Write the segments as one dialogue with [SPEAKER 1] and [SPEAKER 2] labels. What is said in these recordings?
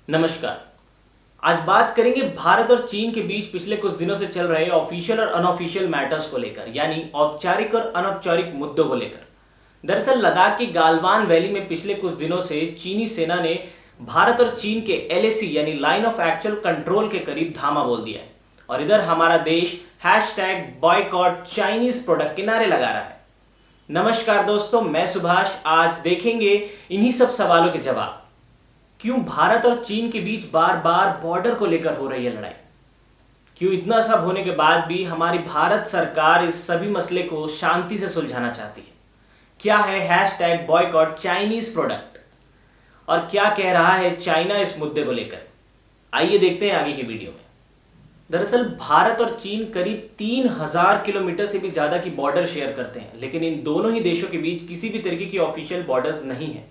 [SPEAKER 1] नमस्कार। आज बात करेंगे भारत और चीन के बीच पिछले कुछ दिनों से चल रहे ऑफिशियल और अनऑफिशियल मैटर्स को लेकर, यानी औपचारिक और अनौपचारिक मुद्दों को लेकर। दरअसल लद्दाख की गालवान वैली में पिछले कुछ दिनों से चीनी सेना ने भारत और चीन के LAC यानी लाइन ऑफ एक्चुअल कंट्रोल के करीब धामा बोल दिया है, और इधर हमारा देश #बॉयकॉट चाइनीज प्रोडक्ट के नारे लगा रहा है। नमस्कार दोस्तों, मैं सुभाष। आज देखेंगे इन्हीं सब सवालों के जवाब। क्यों भारत और चीन के बीच बार बार बॉर्डर को लेकर हो रही है लड़ाई? क्यों इतना सब होने के बाद भी हमारी भारत सरकार इस सभी मसले को शांति से सुलझाना चाहती है? क्या है #बॉयकॉट चाइनीज प्रोडक्ट, और क्या कह रहा है चाइना इस मुद्दे को लेकर? आइए देखते हैं आगे की वीडियो में। दरअसल भारत और चीन करीब 3000 किलोमीटर से भी ज्यादा की बॉर्डर शेयर करते हैं, लेकिन इन दोनों ही देशों के बीच किसी भी तरीके की ऑफिशियल बॉर्डर्स नहीं है।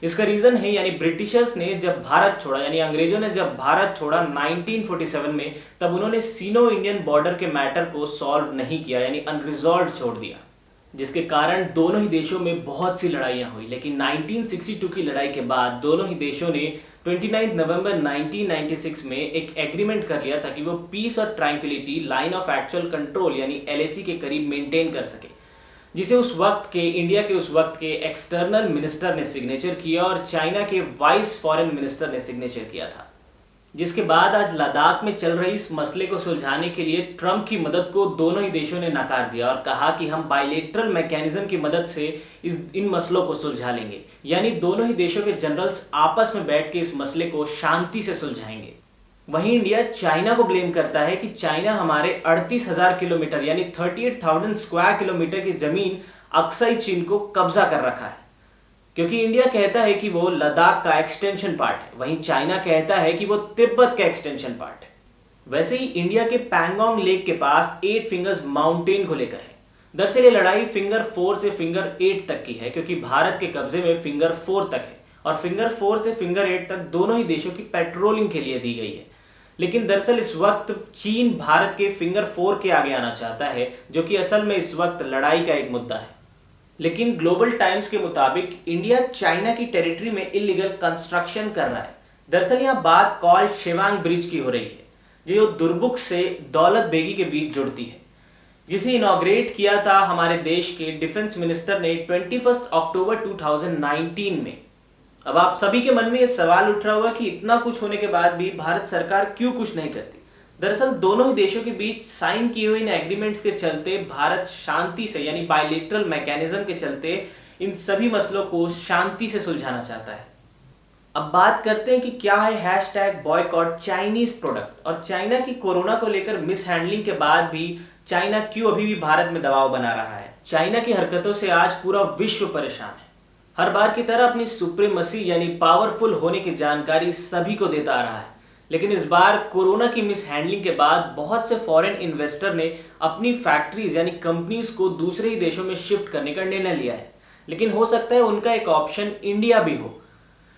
[SPEAKER 1] इसका रीजन है, यानी ब्रिटिशर्स ने जब भारत छोड़ा, यानी अंग्रेजों ने जब भारत छोड़ा 1947 में, तब उन्होंने सीनो इंडियन बॉर्डर के मैटर को सॉल्व नहीं किया, यानी अनरिजॉल्व छोड़ दिया, जिसके कारण दोनों ही देशों में बहुत सी लड़ाइयां हुई। लेकिन 1962 की लड़ाई के बाद दोनों ही देशों ने 29 नवंबर 1996 में एक एग्रीमेंट कर लिया ताकि वो पीस और tranquillity line of actual control यानी LAC के करीब मेंटेन कर सके, जिसे उस वक्त के इंडिया के उस वक्त के एक्सटर्नल मिनिस्टर ने सिग्नेचर किया और चाइना के वाइस फॉरेन मिनिस्टर ने सिग्नेचर किया था। जिसके बाद आज लद्दाख में चल रही इस मसले को सुलझाने के लिए ट्रंप की मदद को दोनों ही देशों ने नकार दिया और कहा कि हम बायलेटरल मैकेनिज्म की मदद से इन मसलों को सुलझा लेंगे, यानी दोनों ही देशों के जनरल्स आपस में बैठ के इस मसले को शांति से सुलझाएंगे। वहीं इंडिया चाइना को ब्लेम करता है कि चाइना हमारे 38,000 किलोमीटर यानी 38,000 स्क्वायर किलोमीटर की जमीन अक्साई चीन को कब्जा कर रखा है, क्योंकि इंडिया कहता है कि वो लद्दाख का एक्सटेंशन पार्ट है, वहीं चाइना कहता है कि वो तिब्बत का एक्सटेंशन पार्ट है। वैसे ही इंडिया के पैंगोंग लेक के पास 8 फिंगर्स माउंटेन को लेकर है। दरअसल ये लड़ाई फिंगर 4 से फिंगर 8 तक की है, क्योंकि भारत के कब्जे में फिंगर 4 तक है और फिंगर 4 से फिंगर 8 तक दोनों ही देशों की पेट्रोलिंग के लिए दी गई है। लेकिन दरअसल इस वक्त चीन भारत के फिंगर 4 के आगे आना चाहता है, जो कि असल में इस वक्त लड़ाई का एक मुद्दा है। लेकिन ग्लोबल टाइम्स के मुताबिक इंडिया चाइना की टेरिटरी में इलीगल कंस्ट्रक्शन कर रहा है। दरअसल यह बात कॉल शेवांग ब्रिज की हो रही है, जो दुर्बुक से दौलत बेगी के बीच जुड़ती है, जिसे इनॉग्रेट किया था हमारे देश के डिफेंस मिनिस्टर ने 21 अक्टूबर 2019 में। अब आप सभी के मन में यह सवाल उठ रहा होगा कि इतना कुछ होने के बाद भी भारत सरकार क्यों कुछ नहीं करती। दरअसल दोनों ही देशों के बीच साइन किए हुए इन एग्रीमेंट्स के चलते भारत शांति से, यानी बायलेटरल मैकेनिज्म के चलते, इन सभी मसलों को शांति से सुलझाना चाहता है। अब बात करते हैं कि क्या है #बॉयकॉट चाइनीज प्रोडक्ट, और चाइना की कोरोना को लेकर मिसहैंडलिंग के बाद भी चाइना क्यों अभी भी भारत में दबाव बना रहा है। चाइना की हरकतों से आज पूरा विश्व परेशान है। हर बार की तरह अपनी सुप्रीमसी यानी पावरफुल होने की जानकारी सभी को देता आ रहा है, लेकिन इस बार कोरोना की मिसहैंडलिंग के बाद बहुत से फॉरेन इन्वेस्टर ने अपनी फैक्ट्रीज यानी कंपनीज को दूसरे ही देशों में शिफ्ट करने का निर्णय लिया है। लेकिन हो सकता है उनका एक ऑप्शन इंडिया भी हो,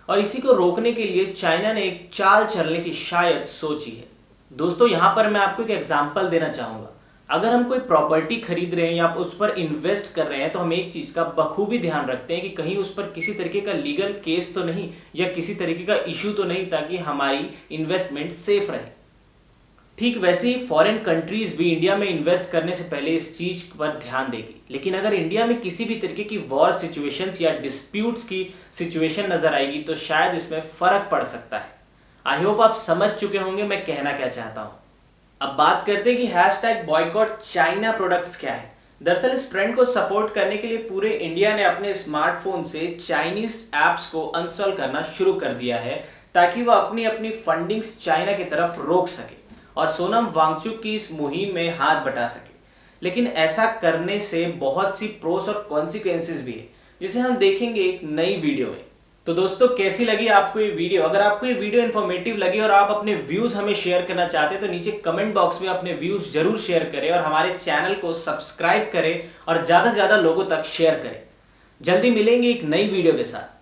[SPEAKER 1] और इसी को रोकने के लिए चाइना ने एक चाल चलने की शायद सोची है। दोस्तों, यहां पर मैं आपको एक एग्जाम्पल देना चाहूंगा। अगर हम कोई प्रॉपर्टी खरीद रहे हैं या उस पर इन्वेस्ट कर रहे हैं, तो हम एक चीज का बखूबी ध्यान रखते हैं कि कहीं उस पर किसी तरीके का लीगल केस तो नहीं या किसी तरीके का इश्यू तो नहीं, ताकि हमारी इन्वेस्टमेंट सेफ रहे। ठीक वैसे ही फॉरेन कंट्रीज भी इंडिया में इन्वेस्ट करने से पहले इस चीज पर ध्यान देगी। लेकिन अगर इंडिया में किसी भी तरीके की वॉर सिचुएशंस या डिस्प्यूट्स की सिचुएशन नजर आएगी, तो शायद इसमें फर्क पड़ सकता है। आई होप आप समझ चुके होंगे मैं कहना क्या चाहता हूं। अब बात करते हैं कि #बॉयकॉट चाइना प्रोडक्ट्स क्या है। दरअसल इस ट्रेंड को सपोर्ट करने के लिए पूरे इंडिया ने अपने स्मार्टफोन से चाइनीज ऐप्स को अनस्टॉल करना शुरू कर दिया है, ताकि वह अपनी अपनी फंडिंग्स चाइना की तरफ रोक सके और सोनम वांगचुक की इस मुहिम में हाथ बटा सके। लेकिन ऐसा करने से बहुत सी प्रोस और कॉन्सिक्वेंसेस भी है, जिसे हम देखेंगे एक नई वीडियो में। तो दोस्तों, कैसी लगी आपको ये वीडियो? अगर आपको ये वीडियो इन्फॉर्मेटिव लगी और आप अपने व्यूज हमें शेयर करना चाहते हैं, तो नीचे कमेंट बॉक्स में अपने व्यूज जरूर शेयर करें और हमारे चैनल को सब्सक्राइब करें और ज्यादा से ज्यादा लोगों तक शेयर करें। जल्दी मिलेंगे एक नई वीडियो के साथ।